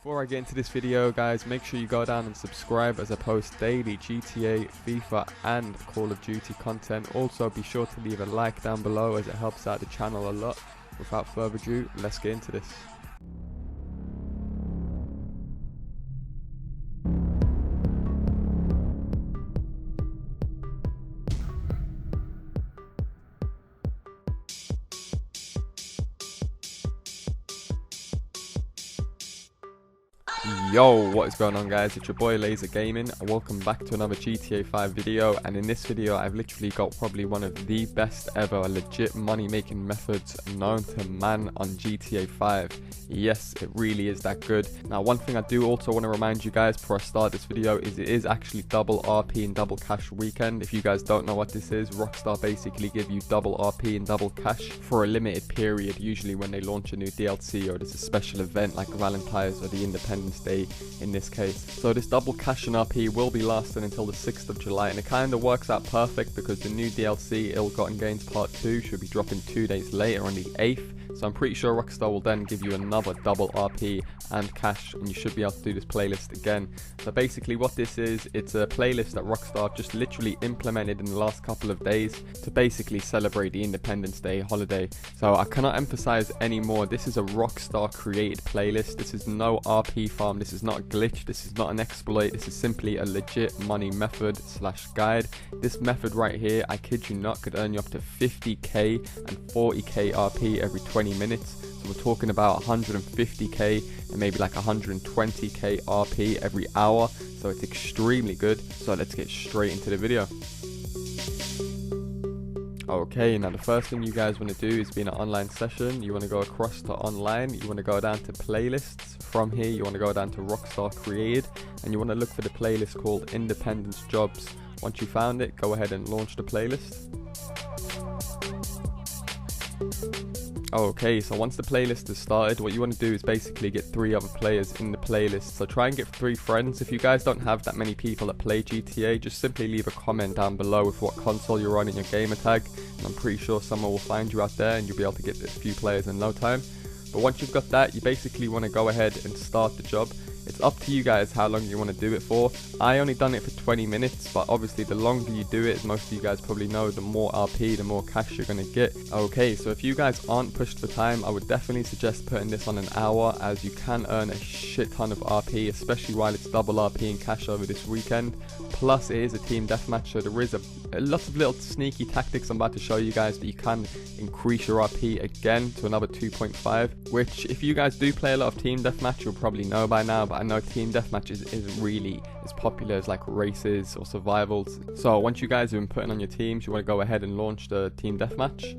Before I get into this video, guys, make sure you go down and subscribe as I post daily GTA, FIFA and Call of Duty content. Also be sure to leave a like down below as it helps out the channel a lot. Without further ado, let's get into this. Yo, what is going on, guys? It's your boy LaazrGaming and welcome back to another GTA 5 video. And in this video I've literally got probably one of the best ever legit money making methods known to man on GTA 5. Yes, it really is that good. Now, one thing I do also want to remind you guys before I start this video is it is actually double RP and double cash weekend. If you guys don't know what this is, Rockstar basically give you double RP and double cash for a limited period, usually when they launch a new DLC or there's a special event like Valentine's or the Independence Day in this case. So this double cash and RP will be lasting until the 6th of July, and it kind of works out perfect because the new DLC Ill-Gotten Gains Part 2 should be dropping 2 days later on the 8th. So I'm pretty sure Rockstar will then give you another double RP and cash, and you should be able to do this playlist again. So basically what this is, it's a playlist that Rockstar just literally implemented in the last couple of days to basically celebrate the Independence Day holiday. So I cannot emphasize anymore, this is a Rockstar created playlist. This is no RP farm, this is not a glitch, this is not an exploit, this is simply a legit money method slash guide. This method right here, I kid you not, could earn you up to 50k and 40k RP every 20 minutes. So we're talking about 150k and maybe like 120k RP every hour. So it's extremely good. So let's get straight into the video. Okay, now the first thing you guys want to do is be in an online session. You want to go across to online, you want to go down to playlists. From here you want to go down to Rockstar Created and you want to look for the playlist called Independence Jobs. Once you found it, go ahead and launch the playlist. Okay, so once the playlist is started, what you want to do is basically get 3 other players in the playlist. So try and get 3 friends. If you guys don't have that many people that play GTA, just simply leave a comment down below with what console you're on in your gamer tag, and I'm pretty sure someone will find you out there and you'll be able to get a few players in no time. But once you've got that, you basically want to go ahead and start the job. It's up to you guys how long you want to do it for. I only done it for 20 minutes, but obviously the longer you do it, as most of you guys probably know, the more RP, the more cash you're going to get. Okay, so if you guys aren't pushed for time, I would definitely suggest putting this on an hour, as you can earn a shit ton of RP, especially while it's double RP and cash over this weekend. Plus it is a team deathmatch, so there is a lot of little sneaky tactics I'm about to show you guys, but you can increase your RP again to another 2.5, which if you guys do play a lot of team deathmatch, you'll probably know by now, but I know team deathmatch isn't really as popular as like races or survivals. So once you guys have been putting on your teams, you want to go ahead and launch the team deathmatch.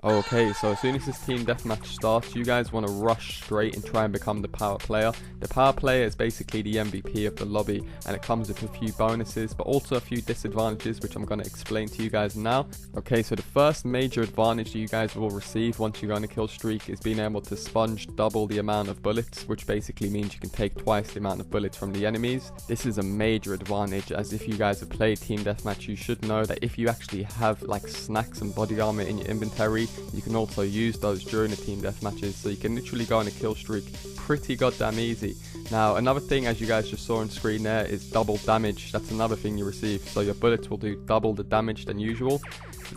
Okay, so as soon as this team deathmatch starts, you guys want to rush straight and try and become the power player. The power player is basically the MVP of the lobby, and it comes with a few bonuses, but also a few disadvantages, which I'm going to explain to you guys now. Okay, so the first major advantage that you guys will receive once you go on a kill streak is being able to sponge double the amount of bullets, which basically means you can take twice the amount of bullets from the enemies. This is a major advantage, as if you guys have played team deathmatch, you should know that if you actually have like snacks and body armor in your inventory, you can also use those during the team deathmatches, so you can literally go on a kill streak pretty goddamn easy. Now, another thing, as you guys just saw on screen there, is double damage. That's another thing you receive, so your bullets will do double the damage than usual.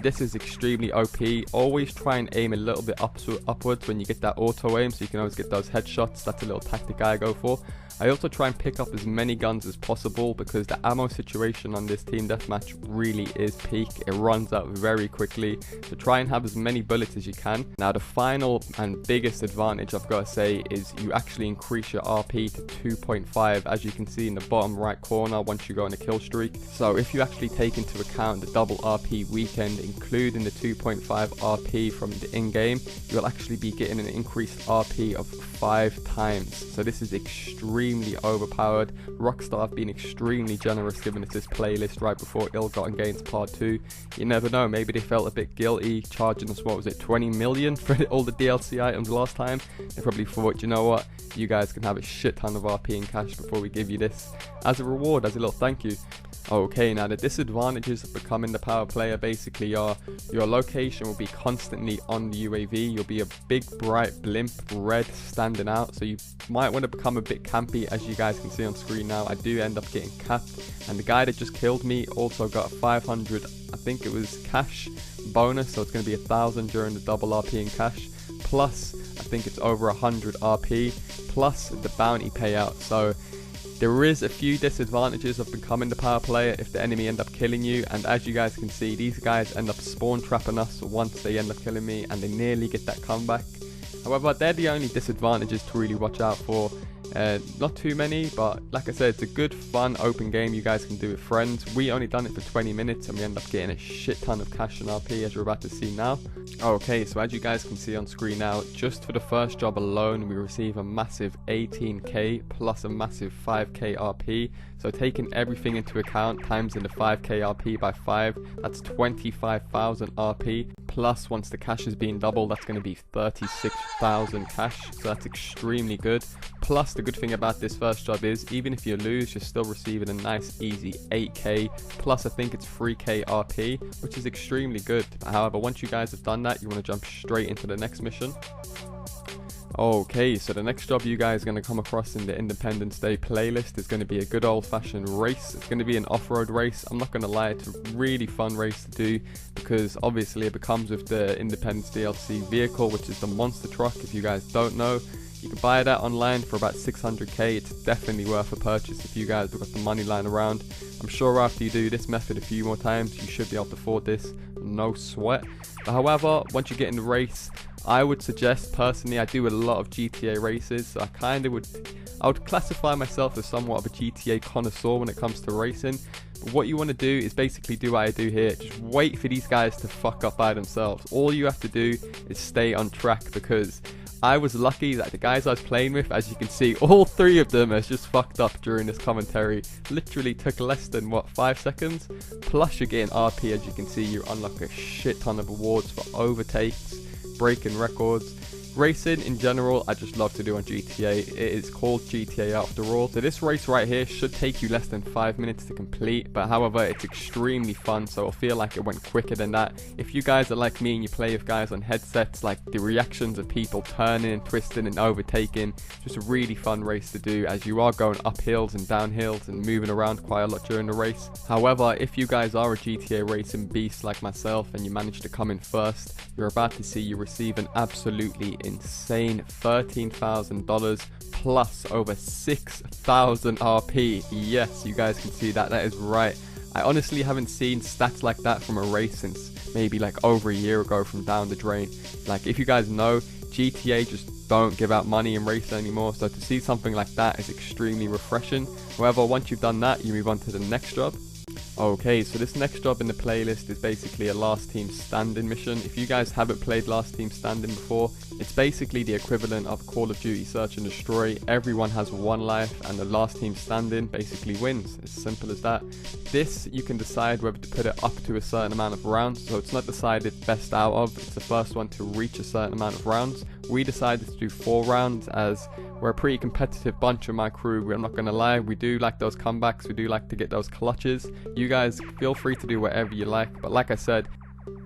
This is extremely OP. Always try and aim a little bit upwards when you get that auto aim, so you can always get those headshots. That's a little tactic I go for. I also try and pick up as many guns as possible because the ammo situation on this team deathmatch really is peak. It runs out very quickly, so try and have as many bullets as you can. Now, the final and biggest advantage I've got to say is you actually increase your RP to 2.5, as you can see in the bottom right corner once you go on a kill streak. So if you actually take into account the double RP weekend, including the 2.5 RP from the in-game, you'll actually be getting an increased RP of 5 times. So this is extremely overpowered. Rockstar have been extremely generous giving us this playlist right before Ill-Gotten Gains Part 2. You never know, maybe they felt a bit guilty charging us, what was it, 20 million for all the DLC items last time. They probably thought, you know what, you guys can have a shit ton of RP and cash before we give you this as a reward, as a little thank you. Okay, now the disadvantages of becoming the power player basically are your location will be constantly on the UAV. You'll be a big bright blimp red standing out, so you might want to become a bit campy. As you guys can see on screen now, I do end up getting capped, and the guy that just killed me also got a 500, I think it was cash bonus, so it's going to be 1,000 during the double RP in cash, plus I think it's over 100 RP, plus the bounty payout. So there is a few disadvantages of becoming the power player if the enemy end up killing you, and as you guys can see, these guys end up spawn trapping us once they end up killing me, and they nearly get that comeback. However, they're the only disadvantages to really watch out for. Not too many, but like I said, it's a good fun open game you guys can do with friends. We only done it for 20 minutes and we end up getting a shit ton of cash and RP, as you're about to see now. Okay, so as you guys can see on screen now, just for the first job alone we receive a massive 18k plus a massive 5k RP. So taking everything into account, times in the 5k RP by 5, that's 25,000 RP. Plus, once the cash has been doubled, that's going to be 36,000 cash, so that's extremely good. Plus, the good thing about this first job is, even if you lose, you're still receiving a nice easy 8k, plus I think it's 3k RP, which is extremely good. However, once you guys have done that, you want to jump straight into the next mission. Okay, so the next job you guys are going to come across in the Independence Day playlist is going to be a good old-fashioned race. It's going to be an off-road race. I'm not going to lie, it's a really fun race to do, because obviously it becomes with the Independence DLC vehicle, which is the monster truck. If you guys don't know, you can buy that online for about 600k. It's definitely worth a purchase if you guys have got the money lying around. I'm sure after you do this method a few more times, you should be able to afford this, no sweat. But however, once you get in the race, I would suggest, personally, I do a lot of GTA races, so I would classify myself as somewhat of a GTA connoisseur when it comes to racing. But what you want to do is basically do what I do here, just wait for these guys to fuck up by themselves. All you have to do is stay on track, because I was lucky that the guys I was playing with, as you can see, all 3 of them has just fucked up during this commentary. Literally took less than, what, 5 seconds? Plus you're getting RP, as you can see, you unlock a shit ton of awards for overtakes, breaking records. Racing in general, I just love to do on GTA. It is called GTA after all. So this race right here should take you less than 5 minutes to complete, but however, it's extremely fun, so it'll feel like it went quicker than that. If you guys are like me and you play with guys on headsets, like the reactions of people turning and twisting and overtaking, just a really fun race to do, as you are going up hills and down hills and moving around quite a lot during the race. However, if you guys are a GTA racing beast like myself and you manage to come in first, you're about to see you receive an absolutely insane $13,000 plus over 6,000 RP. Yes, you guys can see that. That is right. I honestly haven't seen stats like that from a race since maybe like over a year ago from down the drain. Like, if you guys know, GTA just don't give out money in racing anymore, so to see something like that is extremely refreshing. However, once you've done that, you move on to the next job. Okay, so this next job in the playlist is basically a last team standing mission. If you guys haven't played last team standing before, it's basically the equivalent of Call of Duty Search and Destroy. Everyone has 1 life and the last team standing basically wins. It's simple as that. This, you can decide whether to put it up to a certain amount of rounds, so it's not decided best out of, it's the first one to reach a certain amount of rounds. We decided to do 4 rounds as we're a pretty competitive bunch of my crew. I'm not going to lie, we do like those comebacks, we do like to get those clutches. You guys feel free to do whatever you like, but like I said,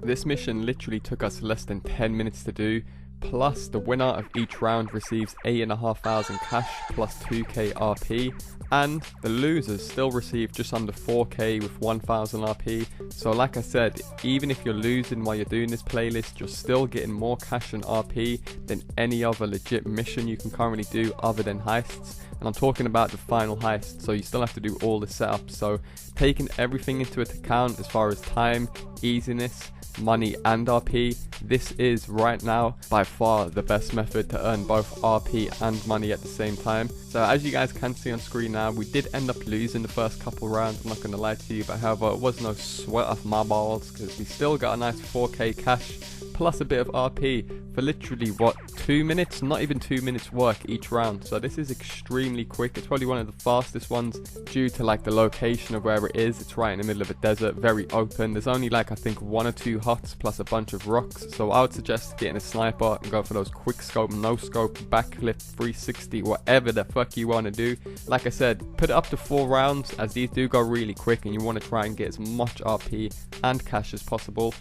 this mission literally took us less than 10 minutes to do. Plus, the winner of each round receives 8,500 cash plus 2k RP, and the losers still receive just under 4k with 1,000 RP. So like I said, even if you're losing while you're doing this playlist, you're still getting more cash and RP than any other legit mission you can currently do other than heists. And I'm talking about the final heist, so you still have to do all the setups. So taking everything into account as far as time, easiness, money and RP, this is right now by far the best method to earn both RP and money at the same time. So as you guys can see on screen now, we did end up losing the first couple rounds, I'm not going to lie to you, but however, it was no sweat off my balls, because we still got a nice 4k cash plus a bit of RP for literally what, 2 minutes, not even 2 minutes work each round. So this is extremely quick. It's probably one of the fastest ones due to like the location of where it is. It's right in the middle of a desert, very open. There's only like I think 1 or 2 huts plus a bunch of rocks. So I would suggest getting a sniper and go for those quick scope, no scope, backflip, 360, whatever the fuck you want to do. Like I said, put it up to 4 rounds as these do go really quick and you want to try and get as much RP and cash as possible.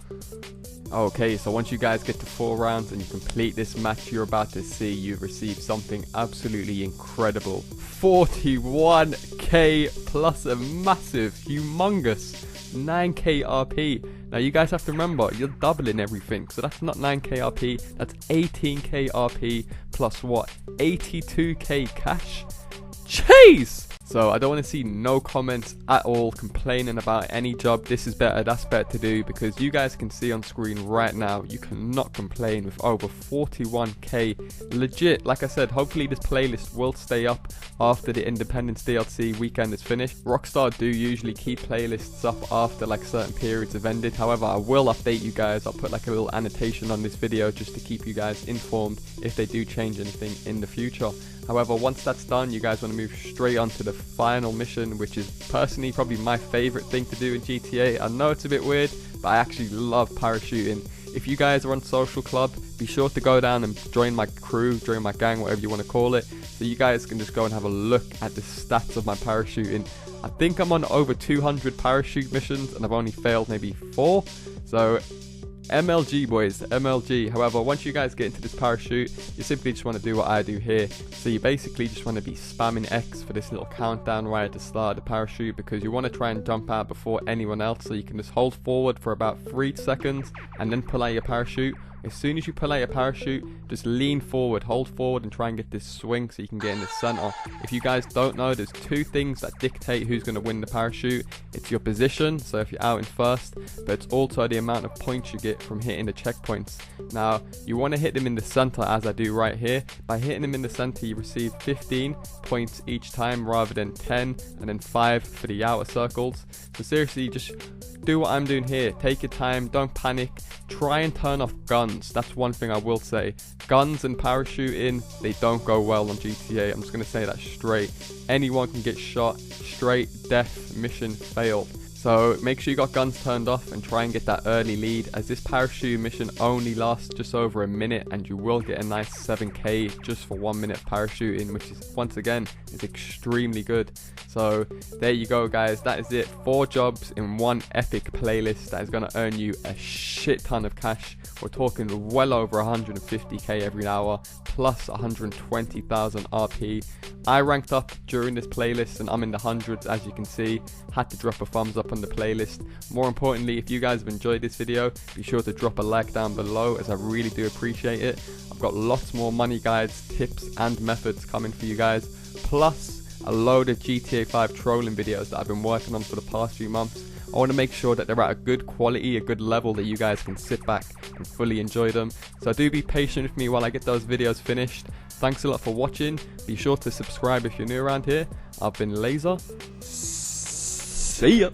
Okay, so once you guys get to 4 rounds and you complete this match, you're about to see you've received something absolutely incredible. 41k plus a massive, humongous 9k RP. Now you guys have to remember, you're doubling everything, so that's not 9k RP, that's 18k RP plus what, 82k cash? Jeez! So I don't want to see no comments at all complaining about any job. This is better, that's better to do, because you guys can see on screen right now, you cannot complain with over 41k. Legit, like I said, hopefully this playlist will stay up after the Independence DLC weekend is finished. Rockstar do usually keep playlists up after like certain periods have ended. However, I will update you guys. I'll put like a little annotation on this video just to keep you guys informed if they do change anything in the future. However, once that's done, you guys want to move straight on to the final mission, which is personally probably my favorite thing to do in GTA. I know it's a bit weird, but I actually love parachuting. If you guys are on Social Club, be sure to go down and join my crew, join my gang, whatever you want to call it, so you guys can just go and have a look at the stats of my parachuting. I think I'm on over 200 parachute missions and I've only failed maybe 4, so MLG boys, MLG. However, once you guys get into this parachute, you simply just want to do what I do here. So you basically just want to be spamming X for this little countdown right at the start of the parachute, because you want to try and jump out before anyone else. So you can just hold forward for about 3 seconds and then pull out your parachute. As soon as you pull out your parachute, just lean forward, hold forward and try and get this swing so you can get in the center. If you guys don't know, there's 2 things that dictate who's going to win the parachute. It's your position, so if you're out in first, but it's also the amount of points you get from hitting the checkpoints. Now, you want to hit them in the center as I do right here. By hitting them in the center, you receive 15 points each time rather than 10 and then 5 for the outer circles. So seriously, just do what I'm doing here. Take your time, don't panic. Try and turn off guns. That's one thing I will say. Guns and parachuting, they don't go well on GTA. I'm just going to say that straight. Anyone can get shot. Straight death, mission failed. So make sure you got guns turned off and try and get that early lead, as this parachute mission only lasts just over a minute and you will get a nice 7k just for 1 minute parachuting, which is once again is extremely good. So there you go guys, that is it. 4 jobs in one epic playlist that is going to earn you a shit ton of cash. We're talking well over 150k every hour plus 120,000 RP. I ranked up during this playlist and I'm in the hundreds, as you can see. Had to drop a thumbs up on the playlist. More importantly, if you guys have enjoyed this video, be sure to drop a like down below, as I really do appreciate it. I've got lots more money guides, tips and methods coming for you guys, plus a load of GTA 5 trolling videos that I've been working on for the past few months. I want to make sure that they're at a good quality, a good level that you guys can sit back and fully enjoy them. So do be patient with me while I get those videos finished. Thanks a lot for watching. Be sure to subscribe if you're new around here. I've been Lazer. See ya.